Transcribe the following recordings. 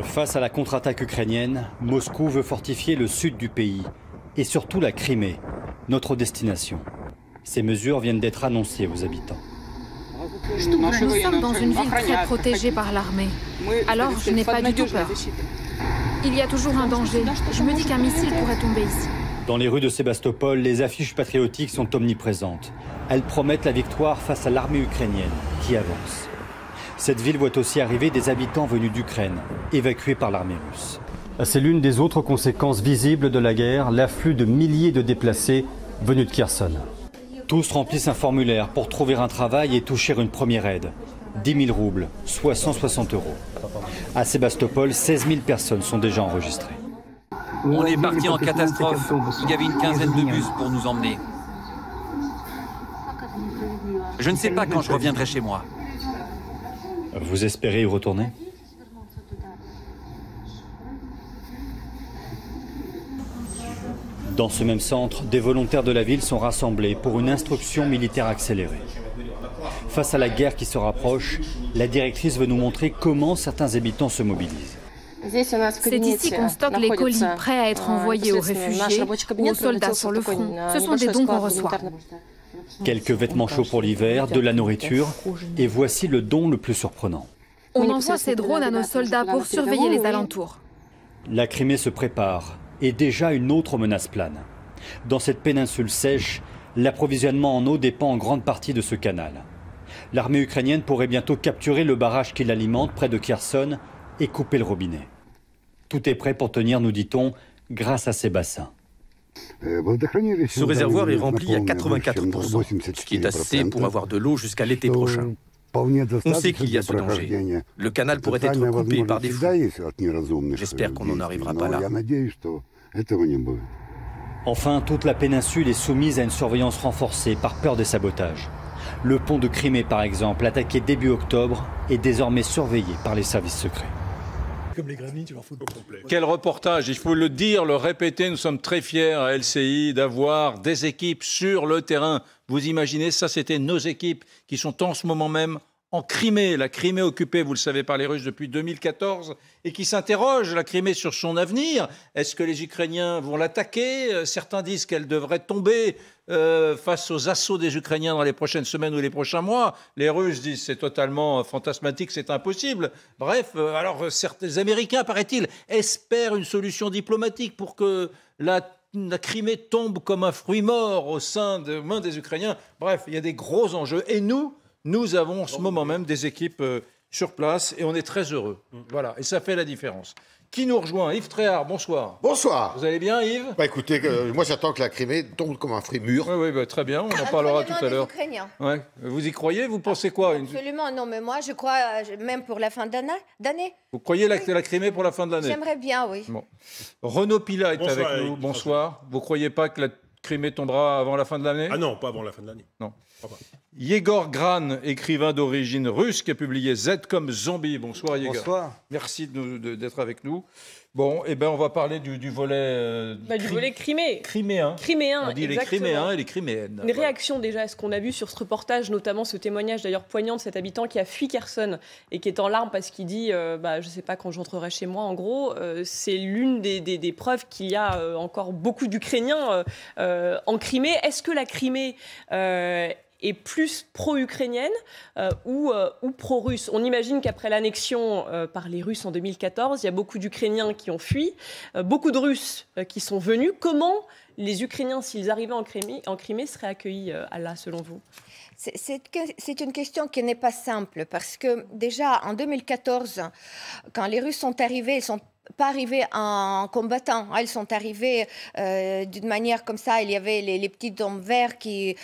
Face à la contre-attaque ukrainienne, Moscou veut fortifier le sud du pays et surtout la Crimée, notre destination. Ces mesures viennent d'être annoncées aux habitants. Nous sommes dans une ville très protégée par l'armée. Alors, je n'ai pas du tout peur. Il y a toujours un danger. Je me dis qu'un missile pourrait tomber ici. Dans les rues de Sébastopol, les affiches patriotiques sont omniprésentes. Elles promettent la victoire face à l'armée ukrainienne qui avance. Cette ville voit aussi arriver des habitants venus d'Ukraine, évacués par l'armée russe. C'est l'une des autres conséquences visibles de la guerre, l'afflux de milliers de déplacés venus de Kherson. Tous remplissent un formulaire pour trouver un travail et toucher une première aide. 10 000 roubles, soit 160 €. À Sébastopol, 16 000 personnes sont déjà enregistrées. On est parti en catastrophe. Il y avait une quinzaine de bus pour nous emmener. Je ne sais pas quand je reviendrai chez moi. Vous espérez y retourner ? Dans ce même centre, des volontaires de la ville sont rassemblés pour une instruction militaire accélérée. Face à la guerre qui se rapproche, la directrice veut nous montrer comment certains habitants se mobilisent. C'est ici qu'on stocke les colis prêts à être envoyés aux réfugiés ou aux soldats sur le front. Ce sont des dons qu'on reçoit. Quelques vêtements chauds pour l'hiver, de la nourriture, et voici le don le plus surprenant. On envoie ces drones à nos soldats pour surveiller les alentours. La Crimée se prépare, et déjà une autre menace plane. Dans cette péninsule sèche, l'approvisionnement en eau dépend en grande partie de ce canal. L'armée ukrainienne pourrait bientôt capturer le barrage qui l'alimente près de Kherson et couper le robinet. Tout est prêt pour tenir, nous dit-on, grâce à ces bassins. Ce réservoir est rempli à 84%, ce qui est assez pour avoir de l'eau jusqu'à l'été prochain. On sait qu'il y a ce danger. Le canal pourrait être coupé par des fous. J'espère qu'on n'en arrivera pas là. Enfin, toute la péninsule est soumise à une surveillance renforcée par peur des sabotages. Le pont de Crimée, par exemple, attaqué début octobre, est désormais surveillé par les services secrets. Comme les granits, tu leur fous le complet. Quel reportage, il faut le dire, le répéter, nous sommes très fiers à LCI d'avoir des équipes sur le terrain. Vous imaginez, ça c'était nos équipes qui sont en ce moment même en Crimée. La Crimée occupée, vous le savez, par les Russes depuis 2014 et qui s'interroge, la Crimée, sur son avenir. Est-ce que les Ukrainiens vont l'attaquer ? Certains disent qu'elle devrait tomber face aux assauts des Ukrainiens dans les prochaines semaines ou les prochains mois. Les Russes disent c'est totalement fantasmatique, c'est impossible. Bref, alors certains Américains, paraît-il, espèrent une solution diplomatique pour que la Crimée tombe comme un fruit mort aux mains des Ukrainiens. Bref, il y a des gros enjeux. Et nous avons en ce moment même des équipes sur place et on est très heureux. Voilà, et ça fait la différence. Qui nous rejoint ? Yves Tréhard, bonsoir. Bonsoir. Vous allez bien, Yves ? Écoutez, moi j'attends que la Crimée tombe comme un fruit mûr. Oui, très bien, on en parlera tout à l'heure. Ouais. Vous y croyez ? Vous pensez quoi ? Absolument, non, mais moi je crois, même pour la fin d'année. Vous croyez la Crimée pour la fin de l'année ? J'aimerais bien, oui. Bon. Renaud Pila est avec nous, bonsoir. Vous ne croyez pas que la Crimée tombera avant la fin de l'année ? Ah non, pas avant la fin de l'année. Non. Yegor Gran, écrivain d'origine russe, qui a publié Z comme zombie. Bonsoir Yegor. Bonsoir. Merci d'être avec nous. Bon, on va parler du volet... du volet Crimée. Criméen. Criméen, on dit exactement. Les Criméens et les Criméennes. Une réaction déjà à ce qu'on a vu sur ce reportage, notamment ce témoignage d'ailleurs poignant de cet habitant qui a fui Kherson et qui est en larmes parce qu'il dit je ne sais pas quand je rentrerai chez moi. En gros, c'est l'une des preuves qu'il y a encore beaucoup d'Ukrainiens en Crimée. Est-ce que la Crimée est plus pro-ukrainienne ou pro-russe. On imagine qu'après l'annexion par les Russes en 2014, il y a beaucoup d'Ukrainiens qui ont fui, beaucoup de Russes qui sont venus. Comment les Ukrainiens, s'ils arrivaient en Crimée, seraient accueillis là, selon vous ? C'est une question qui n'est pas simple parce que déjà en 2014, quand les Russes sont arrivés, ils sont pas arrivés en combattant. Ils sont arrivés d'une manière comme ça. Il y avait les petits hommes verts qui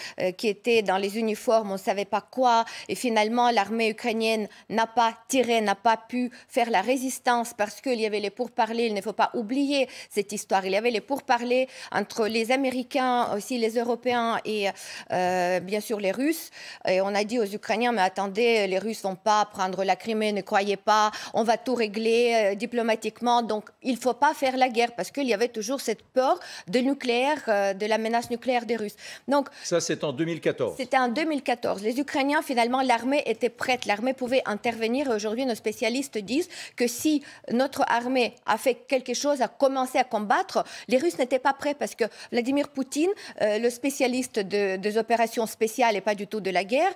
étaient dans les uniformes, on ne savait pas quoi. Et finalement, l'armée ukrainienne n'a pas tiré, n'a pas pu faire la résistance parce qu'il y avait les pourparlers. Il ne faut pas oublier cette histoire. Il y avait les pourparlers entre les Américains, aussi les Européens et bien sûr les Russes. Russes. Et on a dit aux Ukrainiens, mais attendez, les Russes ne vont pas prendre la Crimée, ne croyez pas, on va tout régler diplomatiquement. Donc, il ne faut pas faire la guerre, parce qu'il y avait toujours cette peur de nucléaire, de la menace nucléaire des Russes. Donc, ça, c'est en 2014. C'était en 2014. Les Ukrainiens, finalement, l'armée était prête. L'armée pouvait intervenir. Et aujourd'hui, nos spécialistes disent que si notre armée a fait quelque chose, a commencé à combattre, les Russes n'étaient pas prêts, parce que Vladimir Poutine, le spécialiste des opérations spéciales et pas du tout de la guerre,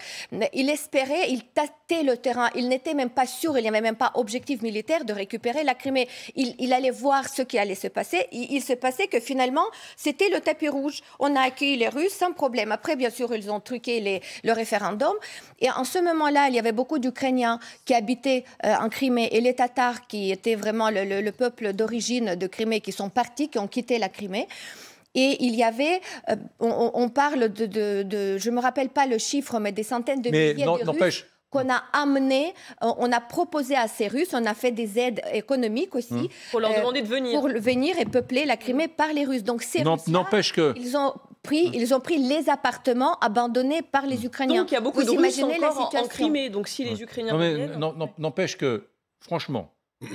il espérait, il tâtait le terrain. Il n'était même pas sûr, il n'y avait même pas objectif militaire de récupérer la Crimée. Il allait voir ce qui allait se passer. Il se passait que finalement, c'était le tapis rouge. On a accueilli les Russes sans problème. Après, bien sûr, ils ont truqué le référendum. Et en ce moment-là, il y avait beaucoup d'Ukrainiens qui habitaient en Crimée, et les Tatars, qui étaient vraiment le peuple d'origine de Crimée, qui sont partis, qui ont quitté la Crimée. Et il y avait, on parle je ne me rappelle pas le chiffre, mais des centaines de milliers de Russes qu'on a amenés, on a proposé à ces Russes, on a fait des aides économiques aussi. Pour leur demander de venir. Pour venir et peupler la Crimée par les Russes. Donc ces Russes, n'empêche que... Ils ont pris les appartements abandonnés par les Ukrainiens. Donc il y a beaucoup de Russes encore en Crimée. Donc si les Ukrainiens n'empêche que, franchement,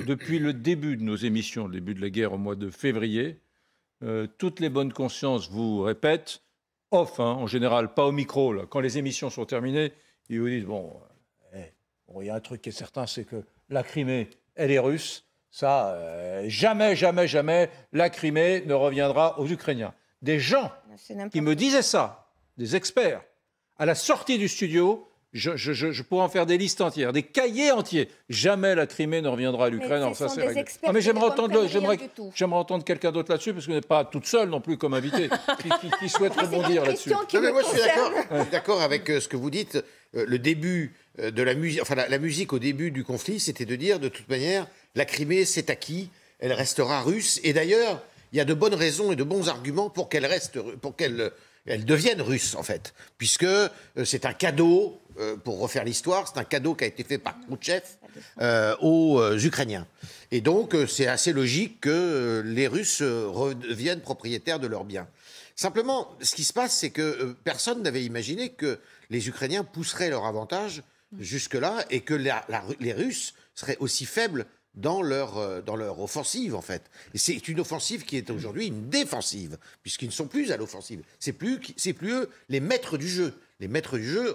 depuis le début de nos émissions, le début de la guerre au mois de février, toutes les bonnes consciences vous répètent, en général, pas au micro, là, quand les émissions sont terminées, ils vous disent, il y a un truc qui est certain, c'est que la Crimée, elle est russe. Ça, jamais, la Crimée ne reviendra aux Ukrainiens. Des gens qui me disaient ça, des experts, à la sortie du studio, je pourrais en faire des listes entières, des cahiers entiers. Jamais la Crimée ne reviendra à l'Ukraine. Mais, mais j'aimerais entendre quelqu'un d'autre là-dessus, parce que vous n'êtes pas toute seule non plus comme invité, qui souhaite rebondir là-dessus. Moi, je suis d'accord avec ce que vous dites. Le début de la musique, la musique au début du conflit, c'était de dire, de toute manière, la Crimée, c'est acquis, elle restera russe. Et d'ailleurs, il y a de bonnes raisons et de bons arguments pour qu'elle devienne russe, en fait, puisque c'est un cadeau, pour refaire l'histoire, c'est un cadeau qui a été fait par Khrouchtchev aux Ukrainiens. Et donc, c'est assez logique que les Russes redeviennent propriétaires de leurs biens. Simplement, ce qui se passe, c'est que personne n'avait imaginé que les Ukrainiens pousseraient leur avantage jusque-là et que les Russes seraient aussi faibles dans leur offensive, en fait. Et c'est une offensive qui est aujourd'hui une défensive, puisqu'ils ne sont plus à l'offensive. C'est plus eux les maîtres du jeu. Les maîtres du jeu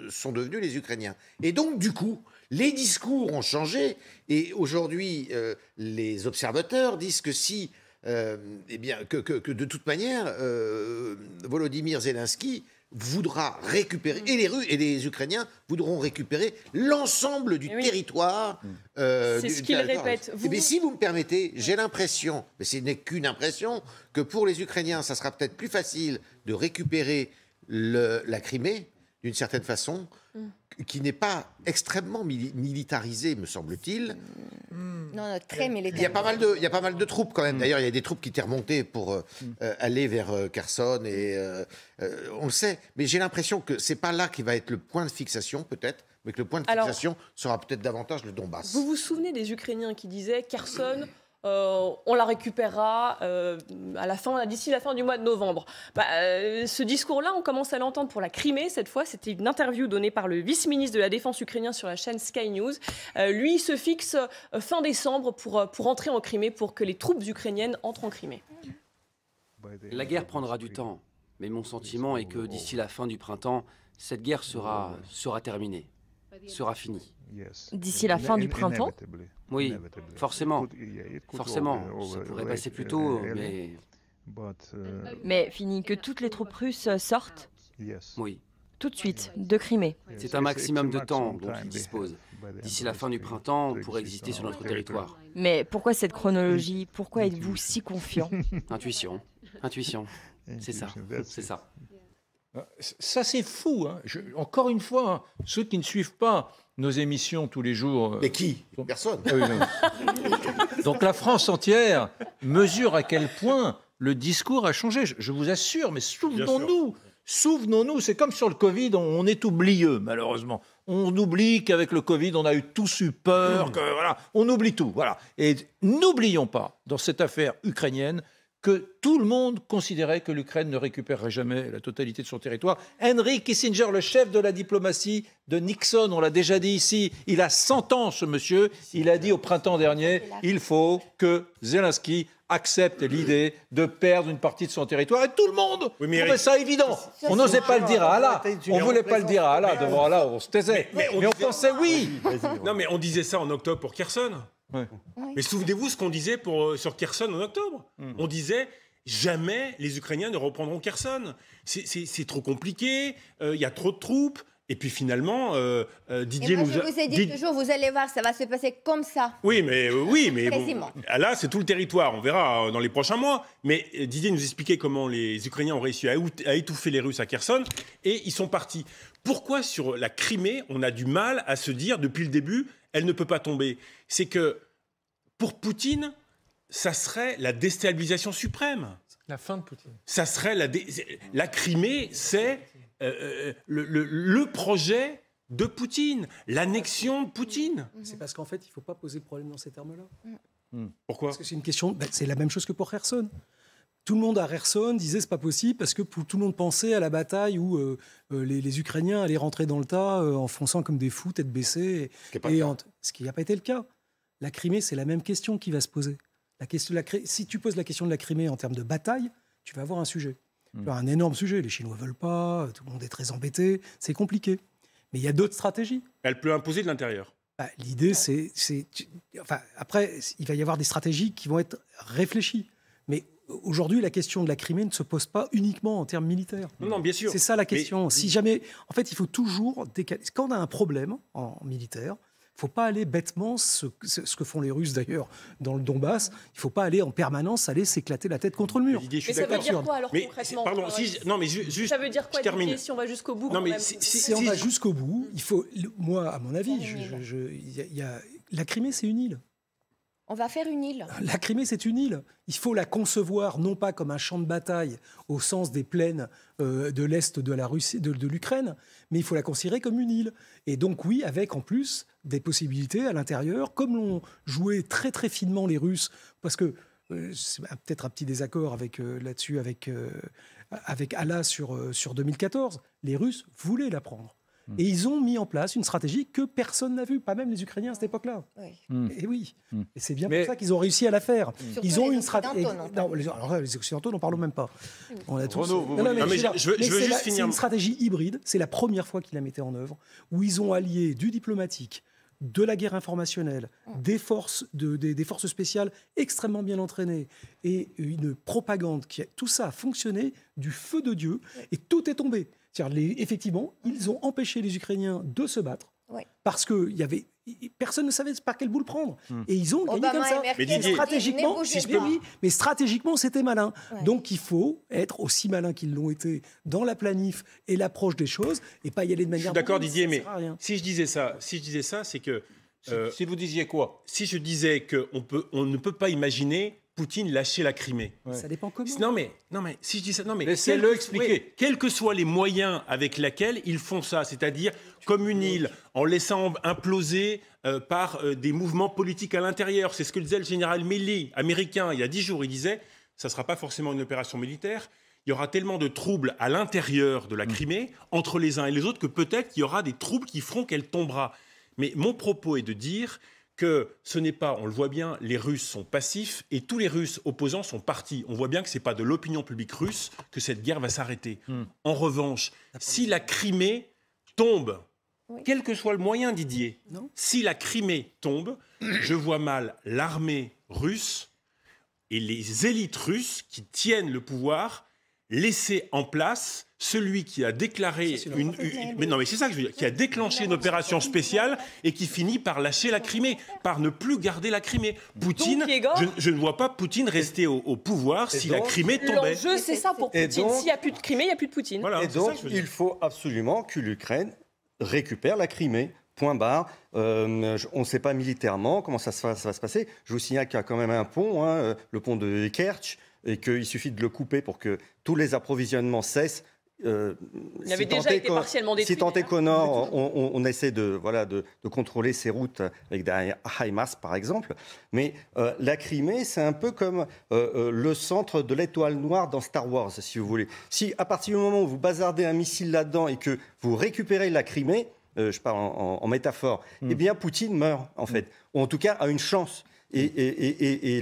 sont devenus les Ukrainiens. Et donc, du coup, les discours ont changé. Et aujourd'hui, les observateurs disent que si... que de toute manière, Volodymyr Zelensky voudra récupérer, et les Ukrainiens voudront récupérer l'ensemble du territoire. C'est ce qu'ils répètent. Mais si vous me permettez, j'ai l'impression, mais ce n'est qu'une impression, que pour les Ukrainiens, ça sera peut-être plus facile de récupérer la Crimée, d'une certaine façon, qui n'est pas extrêmement militarisée, me semble-t-il. Non, très militarisée. Il y a pas mal de troupes quand même. D'ailleurs, il y a des troupes qui étaient remontées pour aller vers Kherson, et on le sait. Mais j'ai l'impression que c'est pas là qui va être le point de fixation, peut-être, mais que le point de fixation sera peut-être davantage le Donbass. Vous vous souvenez des Ukrainiens qui disaient Kherson, on la récupérera d'ici la fin du mois de novembre. Ce discours-là, on commence à l'entendre pour la Crimée. Cette fois, c'était une interview donnée par le vice-ministre de la Défense ukrainien sur la chaîne Sky News. Lui, il se fixe fin décembre pour entrer en Crimée, pour que les troupes ukrainiennes entrent en Crimée. La guerre prendra du temps, mais mon sentiment est que d'ici la fin du printemps, cette guerre sera terminée, sera finie. D'ici la fin du printemps ? Oui, forcément. Forcément, ça pourrait passer plus tôt, mais... Mais fini, que toutes les troupes russes sortent ? Oui. Tout de suite, de Crimée. C'est un maximum de temps dont ils disposent. D'ici la fin du printemps, on pourrait exister sur notre territoire. Mais pourquoi cette chronologie ? Pourquoi êtes-vous si confiant ? Intuition. C'est ça. Ça, c'est fou. Encore une fois, ceux qui ne suivent pas nos émissions tous les jours... Mais qui ? Personne. Donc la France entière mesure à quel point le discours a changé. Je vous assure, mais souvenons-nous, c'est comme sur le Covid, on est oublieux, malheureusement. On oublie qu'avec le Covid, on a tous eu peur, on oublie tout. Voilà. Et n'oublions pas, dans cette affaire ukrainienne, que tout le monde considérait que l'Ukraine ne récupérerait jamais la totalité de son territoire. Henry Kissinger, le chef de la diplomatie de Nixon, on l'a déjà dit ici, il a 100 ans ce monsieur, il a dit au printemps dernier, il faut que Zelensky accepte l'idée de perdre une partie de son territoire. Et tout le monde trouvait ça évident. On n'osait pas le dire à Allah. On ne voulait pas le dire à Allah. Devant Allah, on se taisait. Mais on pensait oui. Non, mais on disait ça en octobre pour Kherson. Ouais. Mais souvenez-vous ce qu'on disait sur Kherson en octobre. On disait jamais les Ukrainiens ne reprendront Kherson. C'est trop compliqué, il y a trop de troupes. Et puis finalement, Didier nous a... Je vous ai dit toujours, vous allez voir, ça va se passer comme ça. Oui, mais bon, là, c'est tout le territoire. On verra dans les prochains mois. Mais Didier nous expliquait comment les Ukrainiens ont réussi à étouffer les Russes à Kherson. Et ils sont partis. Pourquoi sur la Crimée, on a du mal à se dire, depuis le début, elle ne peut pas tomber? C'est que pour Poutine, ça serait la déstabilisation suprême. La fin de Poutine. Ça serait la Crimée, c'est le projet de Poutine, l'annexion de Poutine. C'est parce qu'en fait, il ne faut pas poser le problème dans ces termes-là. Pourquoi? Parce que c'est une question, c'est la même chose que pour Kherson. Tout le monde à Kherson disait c'est pas possible parce que tout le monde pensait à la bataille où les Ukrainiens allaient rentrer dans le tas en fonçant comme des fous, tête baissée. Ce qui n'a pas été le cas. La Crimée, c'est la même question qui va se poser. Si tu poses la question de la Crimée en termes de bataille, tu vas avoir un sujet. Tu vas avoir un énorme sujet. Les Chinois ne veulent pas, tout le monde est très embêté. C'est compliqué. Mais il y a d'autres stratégies. Elle peut imposer de l'intérieur. L'idée, après, il va y avoir des stratégies qui vont être réfléchies. Mais aujourd'hui, la question de la Crimée ne se pose pas uniquement en termes militaires. Non, bien sûr. C'est ça la question. Mais... Si jamais, en fait, il faut toujours décaler. Quand on a un problème en militaire, il ne faut pas aller bêtement, ce que font les Russes d'ailleurs dans le Donbass, il ne faut pas aller en permanence s'éclater la tête contre le mur. Mais ça veut dire quoi alors concrètement? Pardon, juste, ça veut dire quoi Didier, si on va jusqu'au bout? Non, mais si on va jusqu'au bout, il faut, moi, à mon avis, la Crimée, c'est une île. On va faire une île. La Crimée, c'est une île. Il faut la concevoir non pas comme un champ de bataille au sens des plaines de l'Est de la Russie, de l'Ukraine, mais il faut la considérer comme une île. Et donc oui, avec en plus des possibilités à l'intérieur, comme l'ont joué très très finement les Russes, parce que c'est peut-être un petit désaccord là-dessus avec Allah sur 2014, les Russes voulaient la prendre. Et ils ont mis en place une stratégie que personne n'a vue, pas même les Ukrainiens à cette époque-là. Oui. Et oui. Et c'est bien pour ça qu'ils ont réussi à la faire. Ils ont une stratégie. Alors les Occidentaux, n'en parlons même pas. On a tous. C'est une stratégie hybride. C'est la première fois qu'ils la mettaient en œuvre, où ils ont allié du diplomatique, de la guerre informationnelle, des forces spéciales extrêmement bien entraînées et une propagande. Tout ça a fonctionné du feu de Dieu et tout est tombé. Effectivement, ils ont empêché les Ukrainiens de se battre parce que personne ne savait par quel bout le prendre. Et ils ont gagné comme ça. Mais stratégiquement, c'était malin. Donc il faut être aussi malin qu'ils l'ont été dans la planif et l'approche des choses et pas y aller de manière... Je suis d'accord Didier, mais si je disais ça, c'est que... si vous disiez quoi? Si je disais qu'on ne peut pas imaginer Poutine lâcher la Crimée. Ça dépend comment. Non mais si je dis ça, laissez-le expliquer. Quels que soient les moyens avec lesquels ils font ça, c'est-à-dire comme une île, en laissant imploser par des mouvements politiques à l'intérieur. C'est ce que disait le général Milley, américain, il y a 10 jours. Il disait, ça ne sera pas forcément une opération militaire. Il y aura tellement de troubles à l'intérieur de la Crimée, entre les uns et les autres, que peut-être qu'il y aura des troubles qui feront qu'elle tombera. Mais mon propos est de dire que ce n'est pas, on le voit bien, les Russes sont passifs et tous les Russes opposants sont partis. On voit bien que ce n'est pas de l'opinion publique russe que cette guerre va s'arrêter. En revanche, si la Crimée tombe, quel que soit le moyen, Didier, si la Crimée tombe, je vois mal l'armée russe et les élites russes qui tiennent le pouvoir laisser en place celui qui a déclaré qui a déclenché une opération spéciale et qui finit par lâcher la Crimée, par ne plus garder la Crimée. Poutine, je ne vois pas Poutine rester au pouvoir si la Crimée tombait. L'enjeu, c'est ça pour Poutine. S'il n'y a plus de Crimée, il n'y a plus de Poutine. Voilà, et donc, il faut absolument que l'Ukraine récupère la Crimée. Point barre. On ne sait pas militairement comment ça va se passer. Je vous signale qu'il y a quand même un pont, le pont de Kerch, et qu'il suffit de le couper pour que tous les approvisionnements cessent. il avait déjà été partiellement détruit. Si tant est qu'au nord, on essaie de contrôler ces routes avec des HIMARS, par exemple. Mais la Crimée, c'est un peu comme le centre de l'étoile noire dans Star Wars, si vous voulez. Si, à partir du moment où vous bazardez un missile là-dedans et que vous récupérez la Crimée, je parle en métaphore, eh bien, Poutine meurt, en fait. Ou en tout cas, a une chance. Et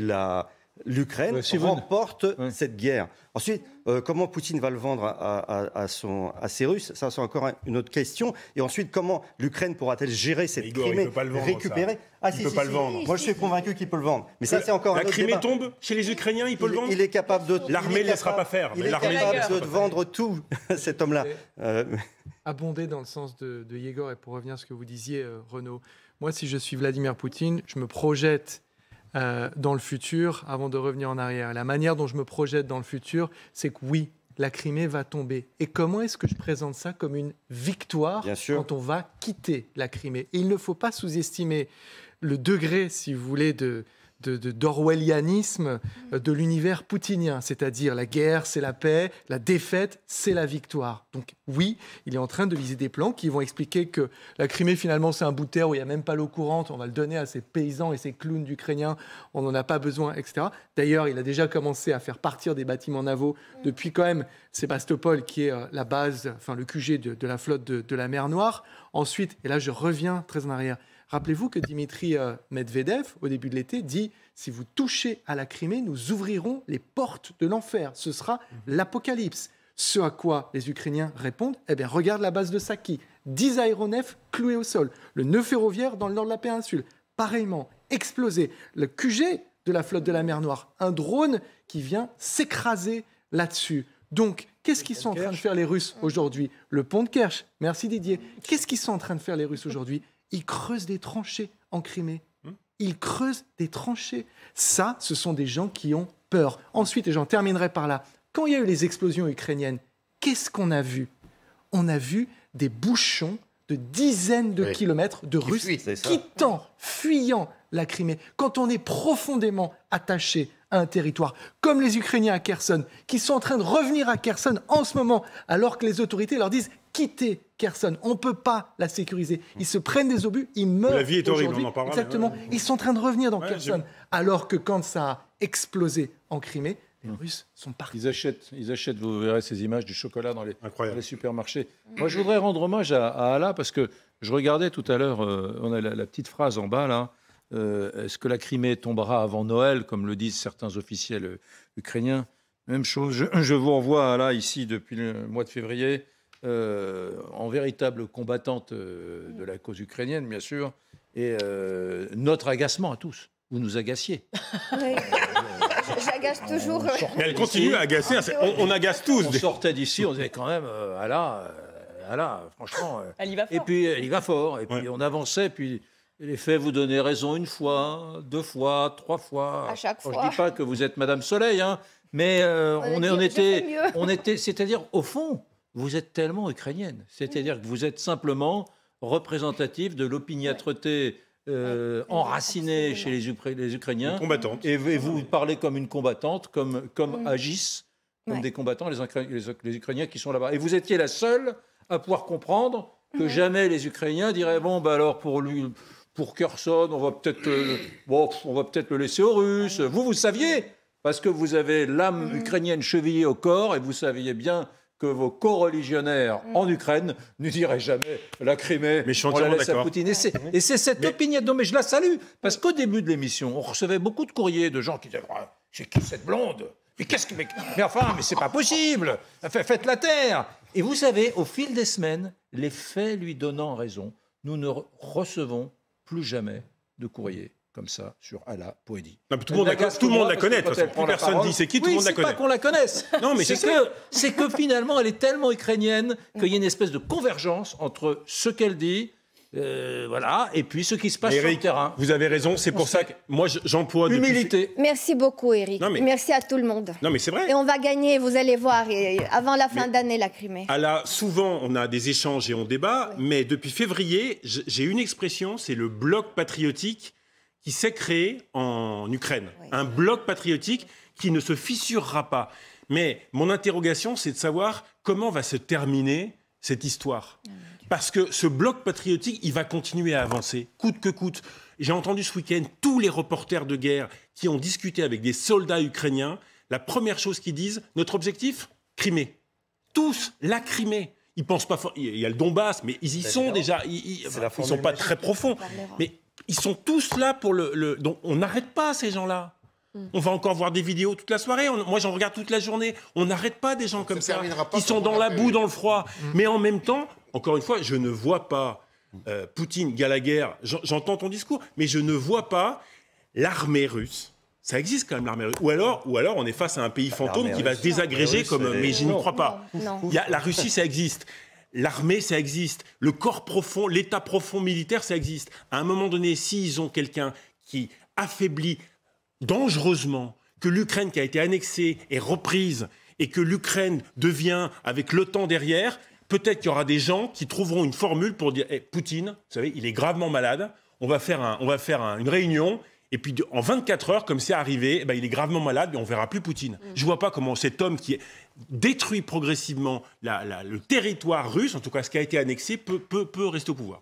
l'Ukraine remporte cette guerre. Ensuite, comment Poutine va le vendre à ses Russes, ça c'est encore une autre question. Et ensuite, comment l'Ukraine pourra-t-elle gérer cette Crimée, récupérer? Il ne peut pas le vendre. Moi, je suis convaincu qu'il peut le vendre. Mais ça, c'est encore un autre débat. La Crimée tombe chez les Ukrainiens, il peut le vendre. Il est capable de. L'armée ne laissera pas faire. Il est capable de vendre tout, cet homme-là. Abonder dans le sens de Yegor, et pour revenir à ce que vous disiez, Renaud. Moi, si je suis Vladimir Poutine, je me projette dans le futur avant de revenir en arrière. La manière dont je me projette dans le futur, c'est que oui, la Crimée va tomber. Et comment est-ce que je présente ça comme une victoire quand on va quitter la Crimée? Et il ne faut pas sous-estimer le degré, si vous voulez, d'orwellianisme de l'univers poutinien, c'est-à-dire la guerre, c'est la paix, la défaite, c'est la victoire. Donc oui, il est en train de viser des plans qui vont expliquer que la Crimée, finalement, c'est un bout de terre où il n'y a même pas l'eau courante, on va le donner à ces paysans et ces clowns d'Ukrainiens, on n'en a pas besoin, etc. D'ailleurs, il a déjà commencé à faire partir des bâtiments navaux depuis quand même Sébastopol, qui est la base, enfin le QG de la flotte de la mer Noire. Ensuite, et là je reviens très en arrière, rappelez-vous que Dimitri Medvedev, au début de l'été, dit « Si vous touchez à la Crimée, nous ouvrirons les portes de l'enfer. Ce sera l'apocalypse. » Ce à quoi les Ukrainiens répondent « Eh bien, regarde la base de Saki. 10 aéronefs cloués au sol. Le nœud ferroviaire dans le nord de la péninsule. Pareillement, explosé. Le QG de la flotte de la mer Noire. Un drone qui vient s'écraser là-dessus. » Donc, qu'est-ce qu'ils sont en train de faire les Russes aujourd'hui? Le pont de Kerch. Merci Didier. Qu'est-ce qu'ils sont en train de faire les Russes aujourd'hui? Ils creusent des tranchées en Crimée. Ils creusent des tranchées. Ça, ce sont des gens qui ont peur. Ensuite, et j'en terminerai par là, quand il y a eu les explosions ukrainiennes, qu'est-ce qu'on a vu? On a vu des bouchons de dizaines de kilomètres de Russes fuyant la Crimée. Quand on est profondément attaché à un territoire, comme les Ukrainiens à Kherson, qui sont en train de revenir à Kherson en ce moment, alors que les autorités leur disent « quittez Kherson, on ne peut pas la sécuriser ». Ils se prennent des obus, ils meurent. La vie est horrible, on en parlera. Exactement. Ils sont en train de revenir dans Kherson, alors que quand ça a explosé en Crimée, les Russes sont partis. Ils achètent, vous verrez ces images du chocolat dans les supermarchés. Moi, je voudrais rendre hommage à Alla, parce que je regardais tout à l'heure, on a la petite phrase en bas, là. Est-ce que la Crimée tombera avant Noël, comme le disent certains officiels ukrainiens? Même chose, je vous renvoie là, ici, depuis le mois de février, en véritable combattante de la cause ukrainienne, bien sûr, et notre agacement à tous. Vous nous agaciez. Oui. J'agace toujours. Mais elle continue à agacer, on agace tous. On sortait d'ici, on disait quand même, franchement. Elle y va fort. Et puis, elle y va fort. Et puis, on avançait, puis... Les faits vous donnaient raison une fois, 2 fois, 3 fois. À chaque fois. Je ne dis pas que vous êtes Madame Soleil, hein, mais on était, c'est-à-dire, au fond, vous êtes tellement ukrainienne. C'est-à-dire que vous êtes simplement représentative de l'opiniâtreté enracinée chez les Ukrainiens. Une combattante. Et vous parlez comme une combattante, comme agissent comme des combattants les Ukrainiens qui sont là-bas. Et vous étiez la seule à pouvoir comprendre que jamais les Ukrainiens diraient « Bon, bah alors pour Kherson, on va peut-être le laisser aux Russes. » Vous saviez, parce que vous avez l'âme ukrainienne chevillée au corps, et vous saviez bien que vos co-religionnaires en Ukraine ne diraient jamais la Crimée, on la laisse à Poutine. Et c'est cette opinion, non mais je la salue, parce qu'au début de l'émission, on recevait beaucoup de courriers de gens qui disaient « C'est qui cette blonde ? Mais mais c'est pas possible. Faites la terre. » Et vous savez, au fil des semaines, les faits lui donnant raison, nous ne recevons plus jamais de courrier comme ça sur Alla Poédi. Tout le monde la connaît. Plus personne dit c'est qui, tout le monde la connaît. C'est pas qu'on la connaisse. Non, mais c'est que finalement, elle est tellement ukrainienne qu'il y a une espèce de convergence entre ce qu'elle dit, et puis ce qui se passe sur le terrain. Vous avez raison, c'est pour ça que moi j'emploie humilité. Merci beaucoup, Éric. Merci à tout le monde. Non, mais c'est vrai. Et on va gagner, vous allez voir, avant la fin d'année, la Crimée. Souvent, on a des échanges et on débat, mais depuis février, j'ai une expression, c'est le bloc patriotique qui s'est créé en Ukraine. Un bloc patriotique qui ne se fissurera pas. Mais mon interrogation, c'est de savoir comment va se terminer cette histoire. Parce que ce bloc patriotique, il va continuer à avancer, coûte que coûte. J'ai entendu ce week-end tous les reporters de guerre qui ont discuté avec des soldats ukrainiens. La première chose qu'ils disent, notre objectif, Crimée. Tous, la Crimée. Ils pensent pas. Il y a le Donbass, mais ils y sont déjà. Ils sont pas très profonds. Mais ils sont tous là pour le. Donc on n'arrête pas ces gens-là. On va encore voir des vidéos toute la soirée. Moi, j'en regarde toute la journée. On n'arrête pas des gens comme ça. Ils sont dans la boue, dans le froid. Mais en même temps, encore une fois, je ne vois pas Poutine, Gallagher. J'entends ton discours, mais je ne vois pas l'armée russe. Ça existe quand même, l'armée russe. Ou alors, on est face à un pays fantôme qui va se désagréger mais je n'y crois pas. La Russie, ça existe. L'armée, ça existe. Le corps profond, l'état profond militaire, ça existe. À un moment donné, s'ils ont quelqu'un qui affaiblit dangereusement, que l'Ukraine qui a été annexée est reprise et que l'Ukraine devient, avec l'OTAN derrière, peut-être qu'il y aura des gens qui trouveront une formule pour dire Poutine, vous savez, il est gravement malade, on va faire une réunion. Et puis en 24 heures, comme c'est arrivé, il est gravement malade et on ne verra plus Poutine. Je ne vois pas comment cet homme qui détruit progressivement le territoire russe, en tout cas ce qui a été annexé, peut rester au pouvoir.